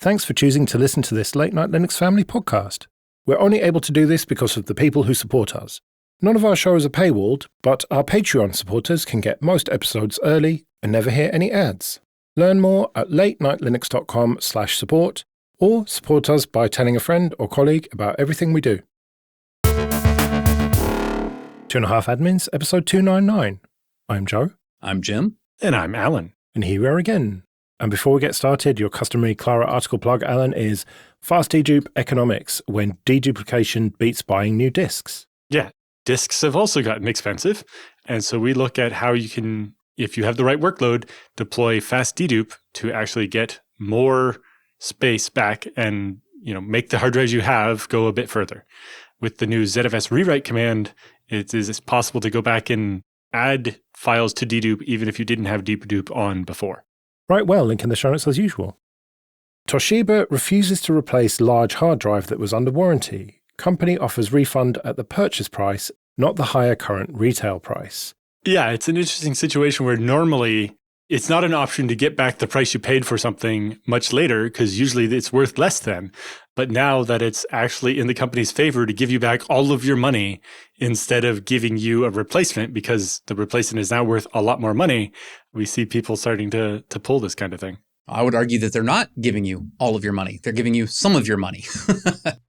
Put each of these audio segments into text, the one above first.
Thanks for choosing to listen to this Late Night Linux Family podcast. We're only able to do this because of the people who support us. None of our shows are paywalled, but our Patreon supporters can get most episodes early and never hear any ads. Learn more at latenightlinux.com/support or support us by telling a friend or colleague about everything we do. 2.5 Admins, episode 299. I'm Joe. I'm Jim. And I'm Alan. And here we are again. And before we get started, your customary Clara article plug, Alan, is fast dedupe economics when deduplication beats buying new disks. Yeah, disks have also gotten expensive. And so we look at how you can, if you have the right workload, deploy fast dedupe to actually get more space back and, make the hard drives you have go a bit further. With the new ZFS rewrite command, it is possible to go back and add files to dedupe even if you didn't have dedupe on before. Right, well, link in the show notes as usual. Toshiba refuses to replace large hard drive that was under warranty. Company offers refund at the purchase price, not the higher current retail price. Yeah, it's an interesting situation where normally it's not an option to get back the price you paid for something much later because usually it's worth less than. But now that it's actually in the company's favor to give you back all of your money instead of giving you a replacement because the replacement is now worth a lot more money, we see people starting to pull this kind of thing. I would argue that they're not giving you all of your money. They're giving you some of your money.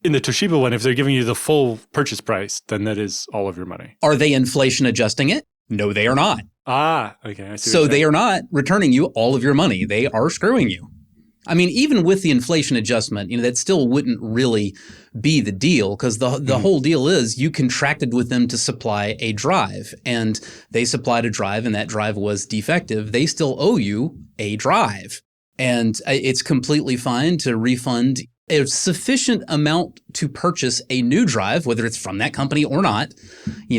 In the Toshiba one, if they're giving you the full purchase price, then that is all of your money. Are they inflation adjusting it? No, they are not. Okay. I see so they are not returning you all of your money. They are screwing you. I mean, even with the inflation adjustment, that still wouldn't really be the deal because the whole deal is you contracted with them to supply a drive and they supplied a drive and that drive was defective. They still owe you a drive and it's completely fine to refund a sufficient amount to purchase a new drive, whether it's from that company or not,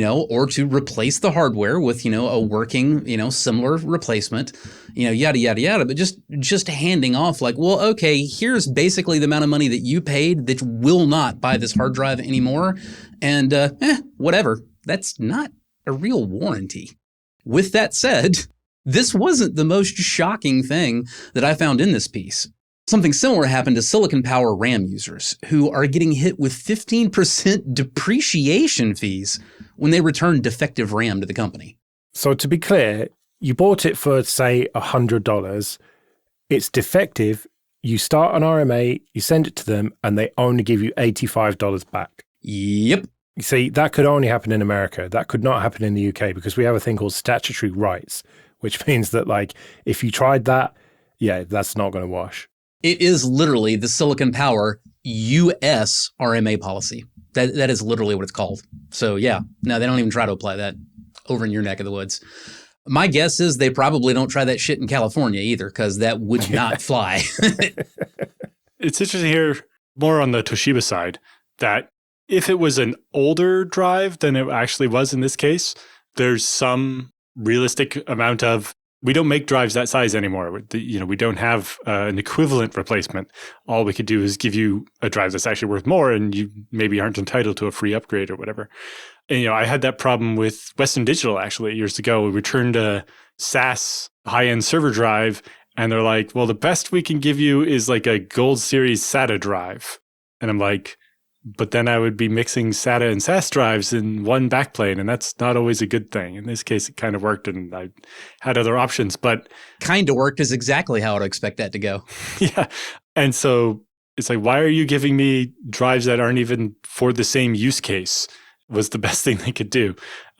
or to replace the hardware with, a working, similar replacement, yada, yada, yada. But just handing off like, well, okay, here's basically the amount of money that you paid that will not buy this hard drive anymore. And whatever. That's not a real warranty. With that said, this wasn't the most shocking thing that I found in this piece. Something similar happened to Silicon Power RAM users who are getting hit with 15% depreciation fees when they return defective RAM to the company. So to be clear, you bought it for, say, $100. It's defective. You start an RMA, you send it to them, and they only give you $85 back. Yep. You see, that could only happen in America. That could not happen in the UK because we have a thing called statutory rights, which means that, if you tried that, that's not going to wash. It is literally the Silicon Power US RMA policy. That is literally what it's called. So no, they don't even try to apply that over in your neck of the woods. My guess is they probably don't try that shit in California either, because that would not fly. It's interesting here, more on the Toshiba side, that if it was an older drive than it actually was in this case, there's some realistic amount of, we don't make drives that size anymore. We don't have an equivalent replacement. All we could do is give you a drive that's actually worth more, and you maybe aren't entitled to a free upgrade or whatever. And I had that problem with Western Digital actually years ago. We returned a SAS high-end server drive, and they're like, "Well, the best we can give you is like a Gold Series SATA drive." And I'm like, but then I would be mixing SATA and SAS drives in one backplane, and that's not always a good thing. In this case, it kind of worked, and I had other options, but... Kind of worked is exactly how I'd expect that to go. Yeah. And so it's like, why are you giving me drives that aren't even for the same use case was the best thing they could do.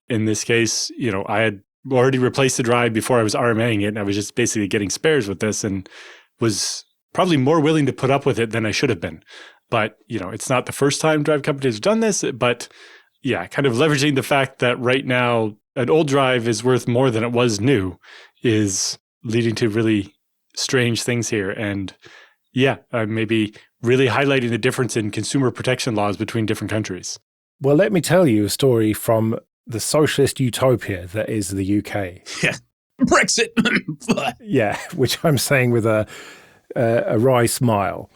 In this case, I had already replaced the drive before I was RMAing it, and I was just basically getting spares with this and was probably more willing to put up with it than I should have been. But, it's not the first time drive companies have done this, but kind of leveraging the fact that right now an old drive is worth more than it was new is leading to really strange things here. And maybe really highlighting the difference in consumer protection laws between different countries. Well, let me tell you a story from the socialist utopia that is the UK. Yeah. Brexit. Yeah, which I'm saying with a wry smile.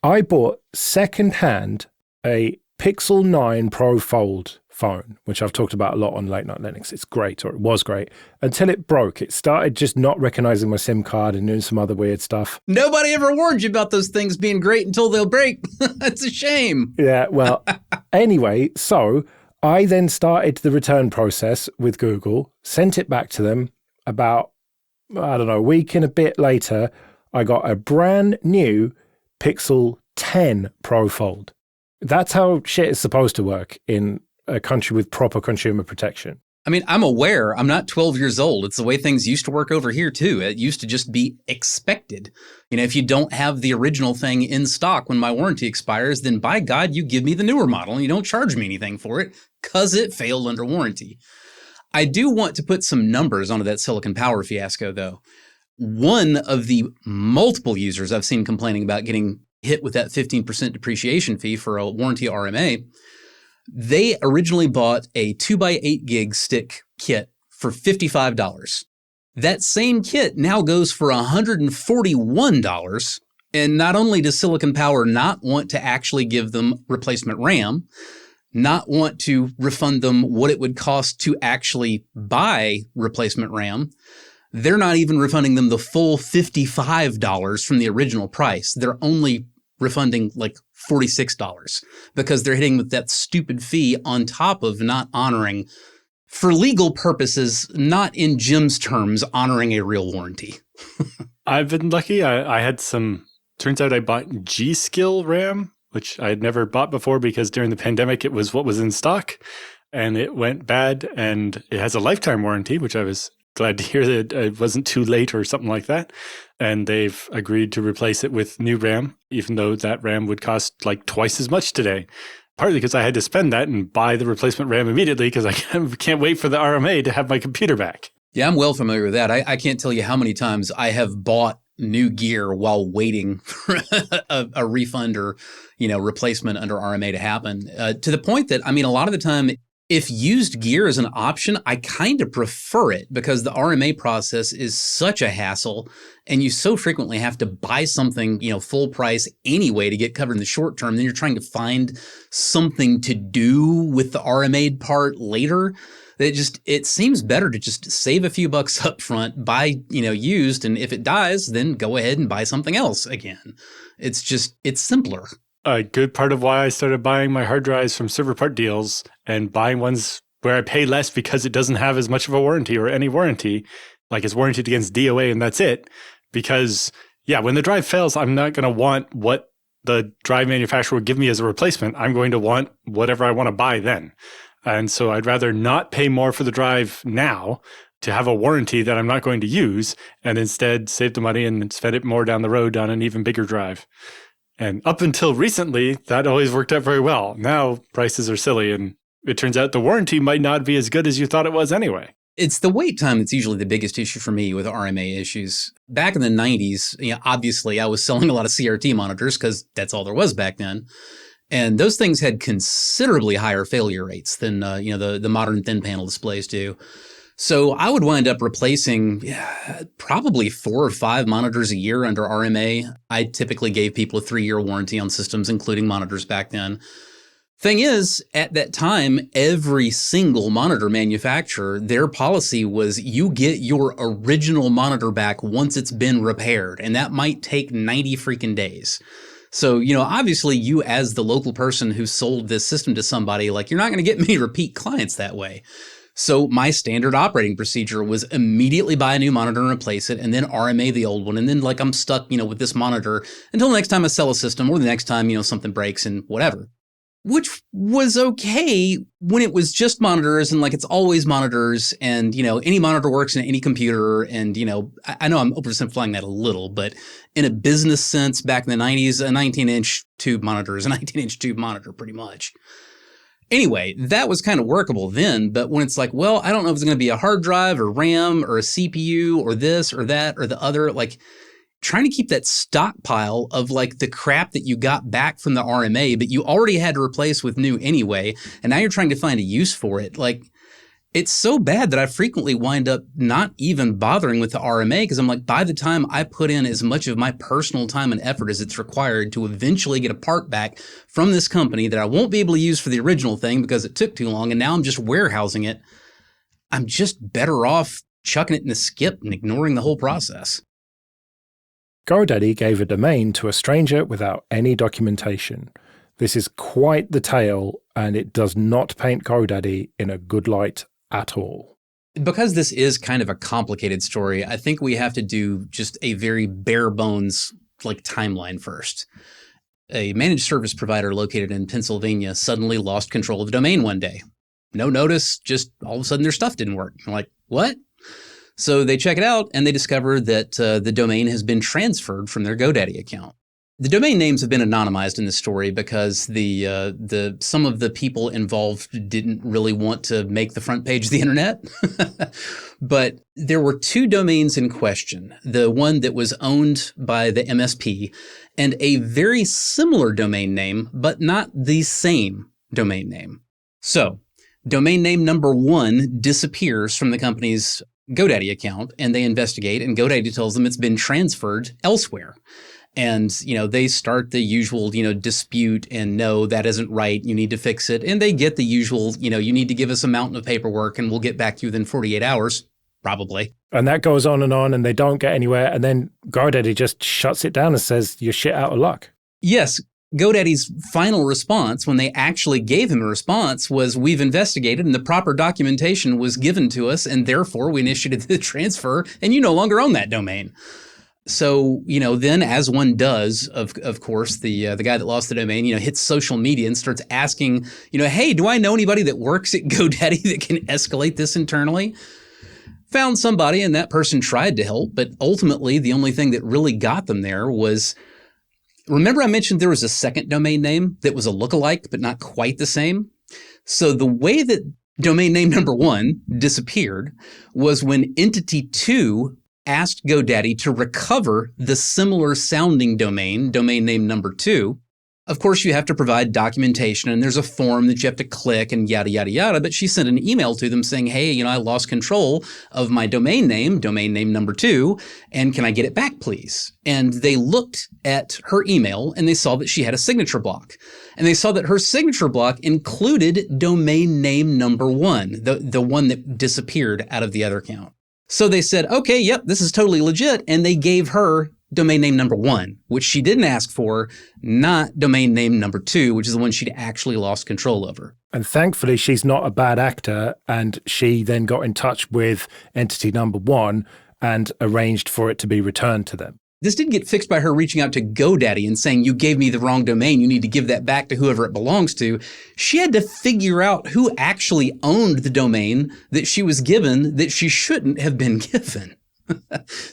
I bought secondhand a Pixel 9 Pro Fold phone, which I've talked about a lot on Late Night Linux. It's great, or it was great, until it broke. It started just not recognizing my SIM card and doing some other weird stuff. Nobody ever warned you about those things being great until they'll break. That's a shame. Yeah, well, anyway, so I then started the return process with Google, sent it back to them. About, I don't know, a week and a bit later, I got a brand new Pixel 10 Pro Fold. That's how shit is supposed to work in a country with proper consumer protection. I mean, I'm aware. I'm not 12 years old. It's the way things used to work over here, too. It used to just be expected. You know, if you don't have the original thing in stock when my warranty expires, then by God, you give me the newer model and you don't charge me anything for it because it failed under warranty. I do want to put some numbers onto that Silicon Power fiasco, though. One of the multiple users I've seen complaining about getting hit with that 15% depreciation fee for a warranty RMA, they originally bought a 2x8 gig stick kit for $55. That same kit now goes for $141. And not only does Silicon Power not want to actually give them replacement RAM, not want to refund them what it would cost to actually buy replacement RAM, they're not even refunding them the full $55 from the original price. They're only refunding like $46 because they're hitting with that stupid fee on top of not honoring, for legal purposes, not in Jim's terms, honoring a real warranty. I've been lucky. I had some, turns out I bought G-Skill RAM, which I had never bought before because during the pandemic, it was what was in stock and it went bad, and it has a lifetime warranty, which I was glad to hear that it wasn't too late or something like that. And they've agreed to replace it with new RAM, even though that RAM would cost like twice as much today. Partly because I had to spend that and buy the replacement RAM immediately because I can't wait for the RMA to have my computer back. Yeah, I'm well familiar with that. I can't tell you how many times I have bought new gear while waiting for a refund or, replacement under RMA to happen. To the point that, I mean, a lot of the time, if used gear is an option, I kind of prefer it because the RMA process is such a hassle and you so frequently have to buy something, full price anyway to get covered in the short term. Then you're trying to find something to do with the RMA part later. It seems better to just save a few bucks up front, buy, used, and if it dies, then go ahead and buy something else again. It's simpler. A good part of why I started buying my hard drives from server part deals and buying ones where I pay less because it doesn't have as much of a warranty or any warranty, like it's warranted against DOA and that's it. Because, when the drive fails, I'm not going to want what the drive manufacturer would give me as a replacement. I'm going to want whatever I want to buy then. And so I'd rather not pay more for the drive now to have a warranty that I'm not going to use and instead save the money and spend it more down the road on an even bigger drive. And up until recently, that always worked out very well. Now prices are silly, and it turns out the warranty might not be as good as you thought it was anyway. It's the wait time that's usually the biggest issue for me with RMA issues. Back in the 90s, obviously I was selling a lot of CRT monitors because that's all there was back then. And those things had considerably higher failure rates than the modern thin panel displays do. So I would wind up replacing probably 4 or 5 monitors a year under RMA. I typically gave people a 3-year warranty on systems, including monitors back then. Thing is, at that time, every single monitor manufacturer, their policy was you get your original monitor back once it's been repaired, and that might take 90 freaking days. So, obviously you as the local person who sold this system to somebody, you're not going to get many repeat clients that way. So my standard operating procedure was immediately buy a new monitor and replace it, and then RMA the old one. And then I'm stuck, with this monitor until the next time I sell a system or the next time, something breaks and whatever. Which was okay when it was just monitors and it's always monitors and, any monitor works in any computer. And, I know I'm oversimplifying that a little, but in a business sense, back in the 90s, a 19-inch tube monitor is a 19-inch tube monitor pretty much. Anyway, that was kind of workable then, but when it's I don't know if it's going to be a hard drive or RAM or a CPU or this or that or the other, trying to keep that stockpile of the crap that you got back from the RMA, but you already had to replace with new anyway, and now you're trying to find a use for it. It's so bad that I frequently wind up not even bothering with the RMA because I'm like, by the time I put in as much of my personal time and effort as it's required to eventually get a part back from this company that I won't be able to use for the original thing because it took too long and now I'm just warehousing it, I'm just better off chucking it in a skip and ignoring the whole process. GoDaddy gave a domain to a stranger without any documentation. This is quite the tale, and it does not paint GoDaddy in a good light at all. Because this is kind of a complicated story, I think we have to do just a very bare bones timeline first. A managed service provider located in Pennsylvania suddenly lost control of the domain one day. No notice, just all of a sudden their stuff didn't work. I'm like, what? So they check it out and they discover that the domain has been transferred from their GoDaddy account. The domain names have been anonymized in this story because some of the people involved didn't really want to make the front page of the internet. But there were two domains in question, the one that was owned by the MSP and a very similar domain name, but not the same domain name. So domain name number 1 disappears from the company's GoDaddy account and they investigate and GoDaddy tells them it's been transferred elsewhere. And, they start the usual, dispute and no, that isn't right. You need to fix it. And they get the usual, you need to give us a mountain of paperwork and we'll get back to you within 48 hours, probably. And that goes on and they don't get anywhere. And then GoDaddy just shuts it down and says, you're shit out of luck. Yes. GoDaddy's final response when they actually gave him a response was, we've investigated and the proper documentation was given to us and therefore we initiated the transfer and you no longer own that domain. So, then as one does, of course, the guy that lost the domain, hits social media and starts asking, hey, do I know anybody that works at GoDaddy that can escalate this internally? Found somebody and that person tried to help, but ultimately the only thing that really got them there was, remember I mentioned there was a second domain name that was a lookalike, but not quite the same? So the way that domain name number 1 disappeared was when entity 2 asked GoDaddy to recover the similar sounding domain name number 2. Of course, you have to provide documentation and there's a form that you have to click and yada, yada, yada. But she sent an email to them saying, hey, I lost control of my domain name number 2, and can I get it back, please? And they looked at her email and they saw that she had a signature block. And they saw that her signature block included domain name number 1, the one that disappeared out of the other account. So they said, okay, yep, this is totally legit. And they gave her domain name number 1, which she didn't ask for, not domain name number 2, which is the one she'd actually lost control over. And thankfully, she's not a bad actor. And she then got in touch with entity number 1 and arranged for it to be returned to them. This didn't get fixed by her reaching out to GoDaddy and saying, you gave me the wrong domain. You need to give that back to whoever it belongs to. She had to figure out who actually owned the domain that she was given that she shouldn't have been given.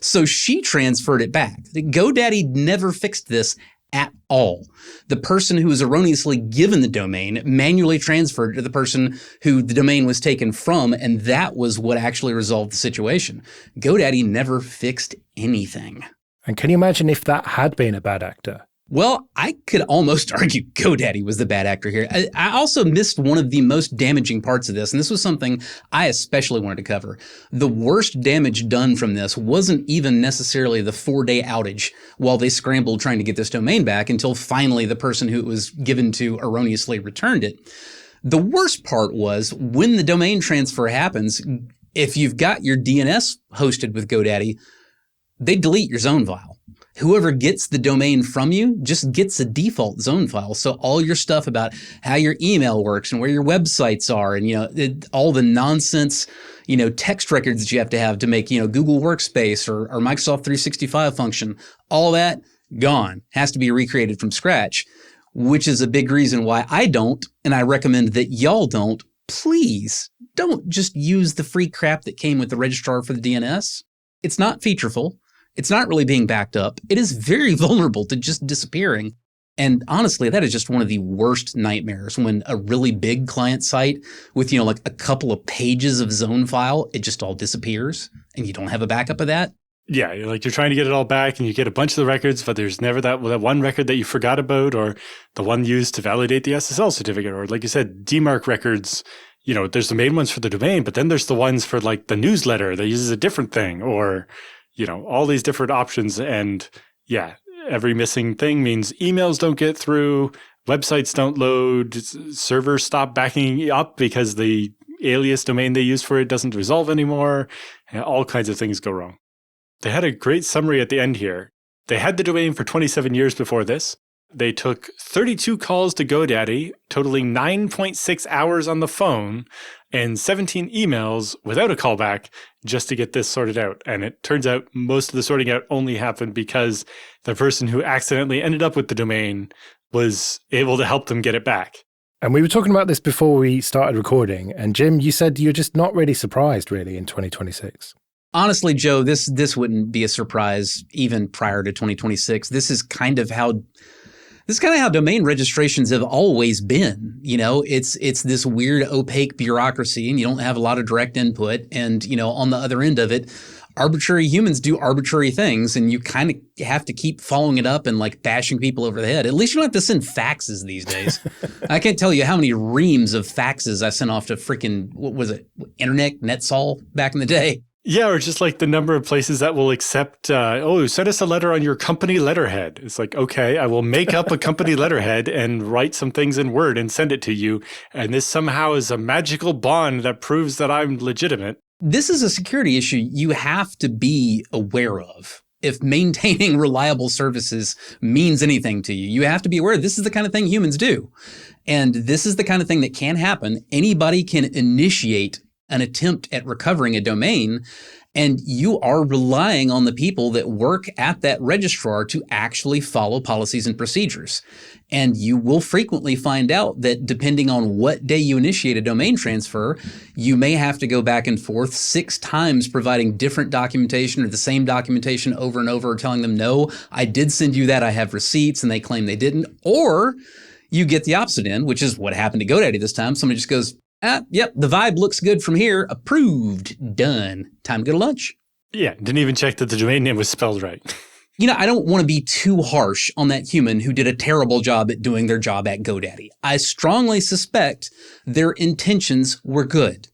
So she transferred it back. GoDaddy never fixed this at all. The person who was erroneously given the domain manually transferred to the person who the domain was taken from, and that was what actually resolved the situation. GoDaddy never fixed anything. And can you imagine if that had been a bad actor? Well, I could almost argue GoDaddy was the bad actor here. I also missed one of the most damaging parts of this, and this was something I especially wanted to cover. The worst damage done from this wasn't even necessarily the 4-day outage while they scrambled trying to get this domain back until finally the person who it was given to erroneously returned it. The worst part was when the domain transfer happens, if you've got your DNS hosted with GoDaddy, they delete your zone file. Whoever gets the domain from you just gets a default zone file. So all your stuff about how your email works and where your websites are and, all the nonsense, text records that you have to make, Google Workspace or Microsoft 365 function, all that gone, has to be recreated from scratch, which is a big reason why I don't, and I recommend that y'all don't. Please don't just use the free crap that came with the registrar for the DNS. It's not featureful. It's not really being backed up. It is very vulnerable to just disappearing. And honestly, that is just one of the worst nightmares when a really big client site with, a couple of pages of zone file, it just all disappears and you don't have a backup of that. Yeah, you're trying to get it all back and you get a bunch of the records, but there's never that one record that you forgot about or the one used to validate the SSL certificate or like you said, DMARC records there's the main ones for the domain, but then there's the ones for like the newsletter that uses a different thing, or, all these different options. And yeah, every missing thing means emails don't get through, websites don't load, servers stop backing up because the alias domain they use for it doesn't resolve anymore, and all kinds of things go wrong. They had a great summary at the end here. They had the domain for 27 years before this. They took 32 calls to GoDaddy, totaling 9.6 hours on the phone and 17 emails without a callback just to get this sorted out. And it turns out most of the sorting out only happened because the person who accidentally ended up with the domain was able to help them get it back. And we were talking about this before we started recording. And Jim, you said you're just not really surprised, really, in 2026. Honestly, Joe, this wouldn't be a surprise even prior to 2026. This is kind of how domain registrations have always been. It's this weird opaque bureaucracy, and you don't have a lot of direct input. And, on the other end of it, arbitrary humans do arbitrary things, and you kind of have to keep following it up and like bashing people over the head. At least you don't have to send faxes these days. I can't tell you how many reams of faxes I sent off to freaking, what was it, Internet, NetSol back in the day. Yeah, or just like the number of places that will accept, send us a letter on your company letterhead. It's like, okay, I will make up a company letterhead and write some things in Word and send it to you. And this somehow is a magical bond that proves that I'm legitimate. This is a security issue you have to be aware of. If maintaining reliable services means anything to you, you have to be aware this is the kind of thing humans do. And this is the kind of thing that can happen. Anybody can initiate an attempt at recovering a domain, and you are relying on the people that work at that registrar to actually follow policies and procedures. And you will frequently find out that depending on what day you initiate a domain transfer, you may have to go back and forth 6 times providing different documentation or the same documentation over and over, telling them, no, I did send you that, I have receipts, and they claim they didn't. Or you get the opposite end, which is what happened to GoDaddy this time. Somebody just goes, yep, the vibe looks good from here. Approved. Done. Time to go to lunch. Yeah, didn't even check that the domain name was spelled right. I don't want to be too harsh on that human who did a terrible job at doing their job at GoDaddy. I strongly suspect their intentions were good.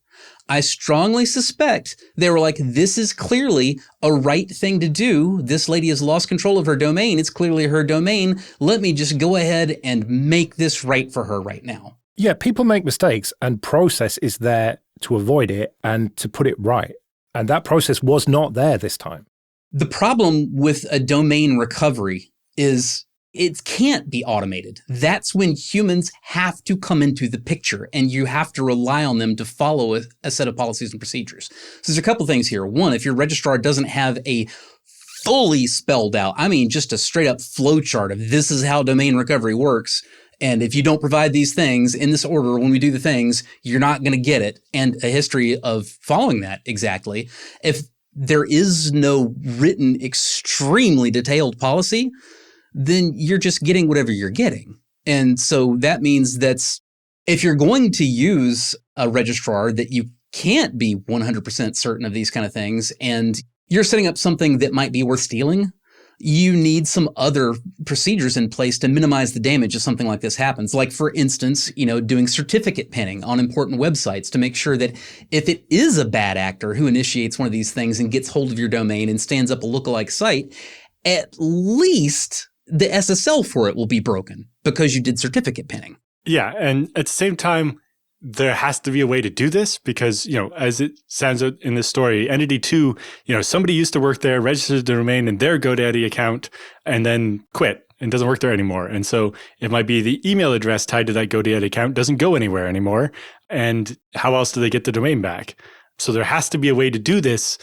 I strongly suspect they were like, this is clearly a right thing to do. This lady has lost control of her domain. It's clearly her domain. Let me just go ahead and make this right for her right now. Yeah, people make mistakes, and process is there to avoid it and to put it right. And that process was not there this time. The problem with a domain recovery is it can't be automated. That's when humans have to come into the picture, and you have to rely on them to follow a set of policies and procedures. So there's a couple things here. One, if your registrar doesn't have a fully spelled out, just a straight up flow chart of this is how domain recovery works, and if you don't provide these things in this order when we do the things, you're not going to get it, and a history of following that exactly. If there is no written, extremely detailed policy, then you're just getting whatever you're getting. And so that means that's, if you're going to use a registrar that you can't be 100% certain of these kind of things, and you're setting up something that might be worth stealing, you need some other procedures in place to minimize the damage if something like this happens. Like, for instance, doing certificate pinning on important websites to make sure that if it is a bad actor who initiates one of these things and gets hold of your domain and stands up a lookalike site, at least the SSL for it will be broken because you did certificate pinning. Yeah, and at the same time, there has to be a way to do this because, as it sounds in this story, Entity 2, somebody used to work there, registered the domain in their GoDaddy account, and then quit and doesn't work there anymore. And so it might be the email address tied to that GoDaddy account doesn't go anywhere anymore. And how else do they get the domain back? So there has to be a way to do this.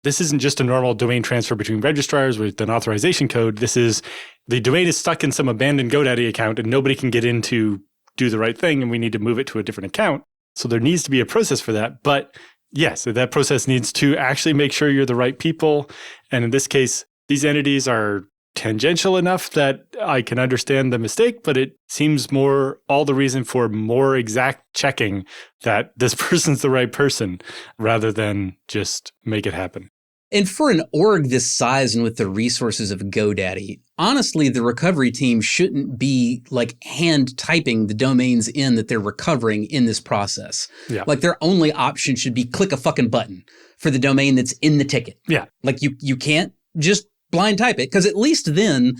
This isn't just a normal domain transfer between registrars with an authorization code. This is the domain is stuck in some abandoned GoDaddy account and nobody can get in to do the right thing, and we need to move it to a different account. So there needs to be a process for that. But yes, that process needs to actually make sure you're the right people. And in this case, these entities are tangential enough that I can understand the mistake, but it seems more all the reason for more exact checking that this person's the right person rather than just make it happen. And for an org this size and with the resources of GoDaddy, honestly, the recovery team shouldn't be like hand typing the domains in that they're recovering in this process. Yeah. Like their only option should be click a fucking button for the domain that's in the ticket. Yeah. Like you can't just blind type it, because at least then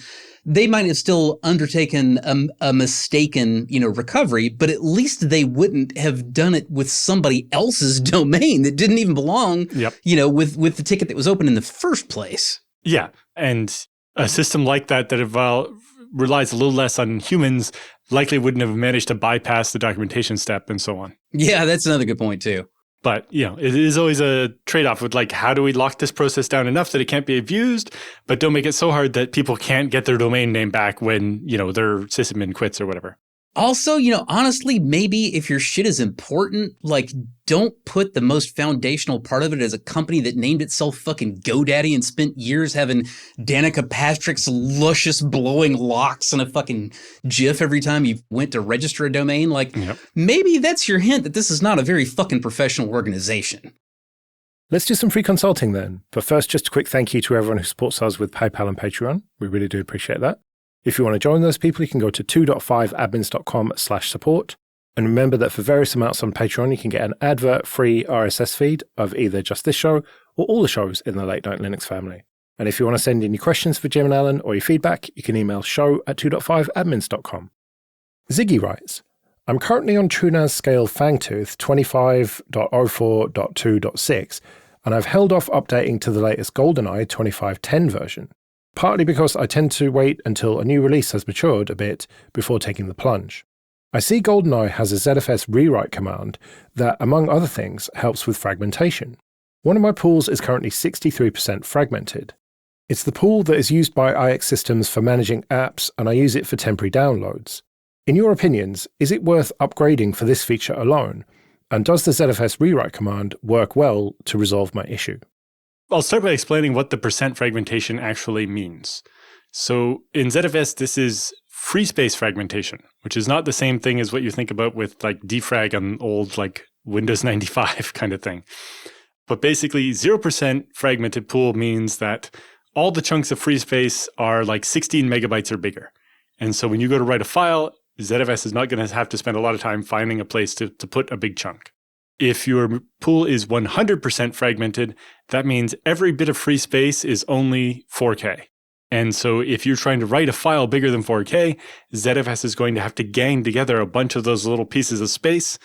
they might have still undertaken a mistaken, recovery, but at least they wouldn't have done it with somebody else's domain that didn't even belong, with the ticket that was open in the first place. Yeah. And a system like that relies a little less on humans likely wouldn't have managed to bypass the documentation step and so on. Yeah, that's another good point too. But, it is always a trade-off with like, how do we lock this process down enough that it can't be abused, but don't make it so hard that people can't get their domain name back when, their sysadmin quits or whatever. Also, honestly, maybe if your shit is important, like don't put the most foundational part of it as a company that named itself fucking GoDaddy and spent years having Danica Patrick's luscious blowing locks and a fucking GIF every time you went to register a domain. Like maybe that's your hint that this is not a very fucking professional organization. Let's do some free consulting then. But first, just a quick thank you to everyone who supports us with PayPal and Patreon. We really do appreciate that. If you want to join those people, you can go to 2.5admins.com/support. And remember that for various amounts on Patreon, you can get an advert-free RSS feed of either just this show or all the shows in the Late Night Linux family. And if you want to send in your questions for Jim and Alan or your feedback, you can email show@2.5admins.com. Ziggy writes, I'm currently on TrueNAS scale Fangtooth 25.04.2.6, and I've held off updating to the latest GoldenEye 2510 version. Partly because I tend to wait until a new release has matured a bit before taking the plunge. I see GoldenEye has a ZFS rewrite command that, among other things, helps with fragmentation. One of my pools is currently 63% fragmented. It's the pool that is used by IX systems for managing apps, and I use it for temporary downloads. In your opinions, is it worth upgrading for this feature alone? And does the ZFS rewrite command work well to resolve my issue? I'll start by explaining what the percent fragmentation actually means. So in ZFS, this is free space fragmentation, which is not the same thing as what you think about with like defrag on old like Windows 95 kind of thing. But basically 0% fragmented pool means that all the chunks of free space are like 16 megabytes or bigger. And so when you go to write a file, ZFS is not going to have to spend a lot of time finding a place to put a big chunk. If your pool is 100% fragmented, that means every bit of free space is only 4K. And so if you're trying to write a file bigger than 4K, ZFS is going to have to gang together a bunch of those little pieces of space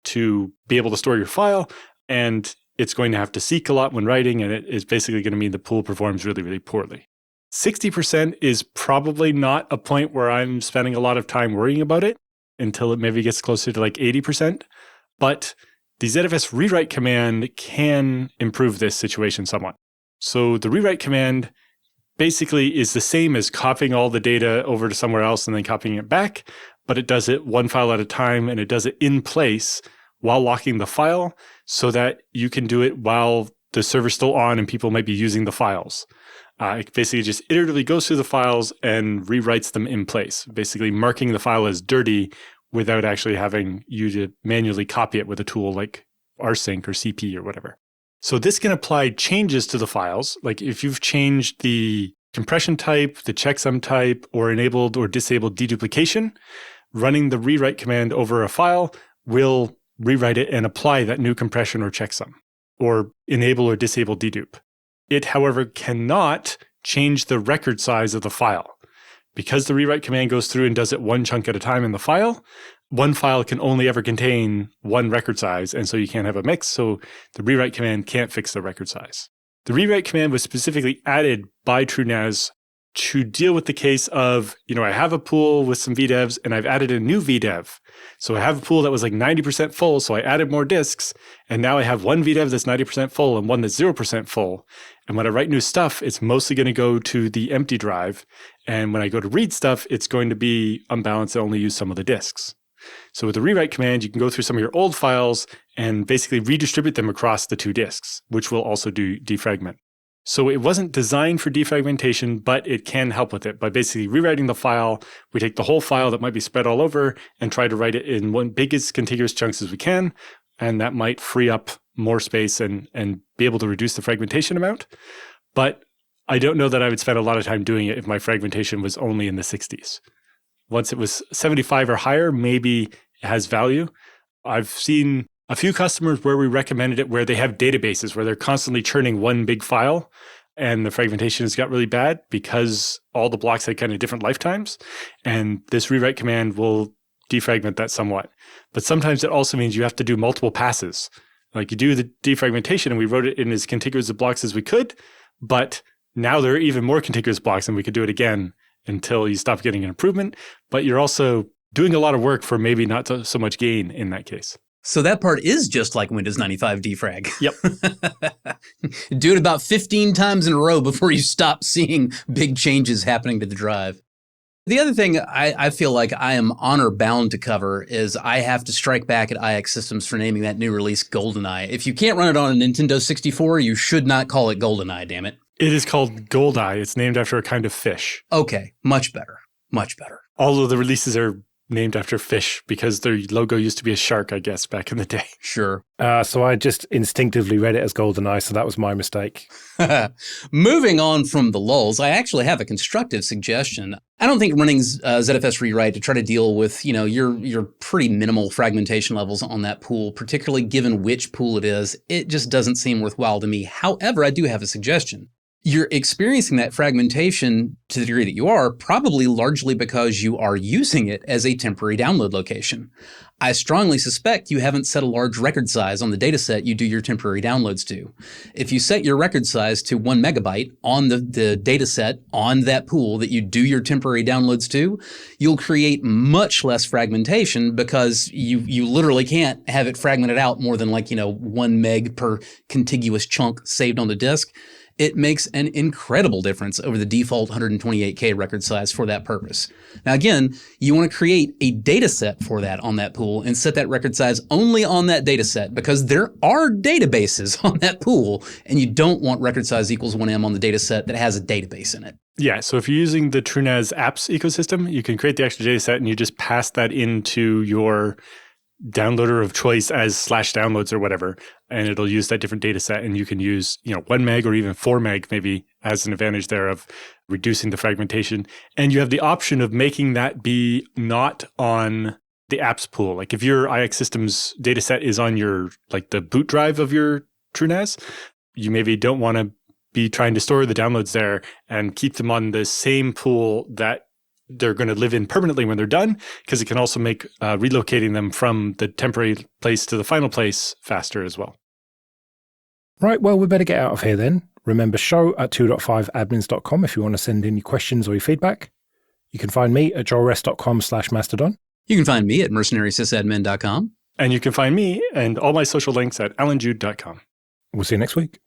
to be able to store your file. And it's going to have to seek a lot when writing, and it is basically going to mean the pool performs really, really poorly. 60% is probably not a point where I'm spending a lot of time worrying about it until it maybe gets closer to like 80%. But the ZFS rewrite command can improve this situation somewhat. So the rewrite command basically is the same as copying all the data over to somewhere else and then copying it back, but it does it one file at a time, and it does it in place while locking the file so that you can do it while the server's still on and people might be using the files. It basically just iteratively goes through the files and rewrites them in place, basically marking the file as dirty without actually having you to manually copy it with a tool like rsync or CP or whatever. So this can apply changes to the files. Like if you've changed the compression type, the checksum type, or enabled or disabled deduplication, running the rewrite command over a file will rewrite it and apply that new compression or checksum, or enable or disable dedupe. It, however, cannot change the record size of the file. Because the rewrite command goes through and does it one chunk at a time in the file, one file can only ever contain one record size, and so you can't have a mix, so the rewrite command can't fix the record size. The rewrite command was specifically added by TrueNAS to deal with the case of, I have a pool with some VDEVs and I've added a new VDEV. So I have a pool that was like 90% full, so I added more disks, and now I have one VDEV that's 90% full and one that's 0% full. And when I write new stuff, it's mostly going to go to the empty drive. And when I go to read stuff, it's going to be unbalanced and only use some of the disks. So with the rewrite command, you can go through some of your old files and basically redistribute them across the two disks, which will also do defragment. So it wasn't designed for defragmentation, but it can help with it by basically rewriting the file. We take the whole file that might be spread all over and try to write it in one biggest contiguous chunks as we can. And that might free up more space and be able to reduce the fragmentation amount. But I don't know that I would spend a lot of time doing it if my fragmentation was only in the 60s. Once it was 75 or higher, maybe it has value. I've seen a few customers where we recommended it where they have databases where they're constantly churning one big file and the fragmentation has got really bad because all the blocks had kind of different lifetimes. And this rewrite command will defragment that somewhat. But sometimes it also means you have to do multiple passes. Like you do the defragmentation and we wrote it in as contiguous blocks as we could, but now there are even more contiguous blocks and we could do it again until you stop getting an improvement. But you're also doing a lot of work for maybe not so much gain in that case. So that part is just like Windows 95 defrag. Yep. Do it about 15 times in a row before you stop seeing big changes happening to the drive. The other thing I feel like I am honor bound to cover is I have to strike back at IX Systems for naming that new release GoldenEye. If you can't run it on a Nintendo 64, you should not call it GoldenEye, damn it. It is called Goldeye. It's named after a kind of fish. Okay, much better. Much better. All of the releases are named after fish because their logo used to be a shark, I guess, back in the day. Sure. So I just instinctively read it as GoldenEye, so that was my mistake. Moving on from the lulls, I actually have a constructive suggestion. I don't think running ZFS rewrite to try to deal with, your pretty minimal fragmentation levels on that pool, particularly given which pool it is, it just doesn't seem worthwhile to me. However, I do have a suggestion. You're experiencing that fragmentation to the degree that you are, probably largely because you are using it as a temporary download location. I strongly suspect you haven't set a large record size on the dataset you do your temporary downloads to. If you set your record size to 1 megabyte on the dataset on that pool that you do your temporary downloads to, you'll create much less fragmentation because you literally can't have it fragmented out more than 1 meg per contiguous chunk saved on the disk. It makes an incredible difference over the default 128K record size for that purpose. Now, again, you want to create a data set for that on that pool and set that record size only on that data set because there are databases on that pool and you don't want record size equals 1M on the data set that has a database in it. Yeah, so if you're using the TrueNAS apps ecosystem, you can create the extra data set and you just pass that into your downloader of choice as /downloads or whatever, and it'll use that different data set and you can use 1 meg or even 4 meg maybe as an advantage there of reducing the fragmentation. And you have the option of making that be not on the apps pool. Like if your IX Systems data set is on your the boot drive of your TrueNAS, you maybe don't want to be trying to store the downloads there and keep them on the same pool that they're going to live in permanently when they're done, because it can also make relocating them from the temporary place to the final place faster as well. Right, well, we better get out of here then. Remember, show@2.5admins.com if you want to send in your questions or your feedback. You can find me at joelrest.com/mastodon. You can find me at mercenarysysadmin.com. And you can find me and all my social links at alanjude.com. We'll see you next week.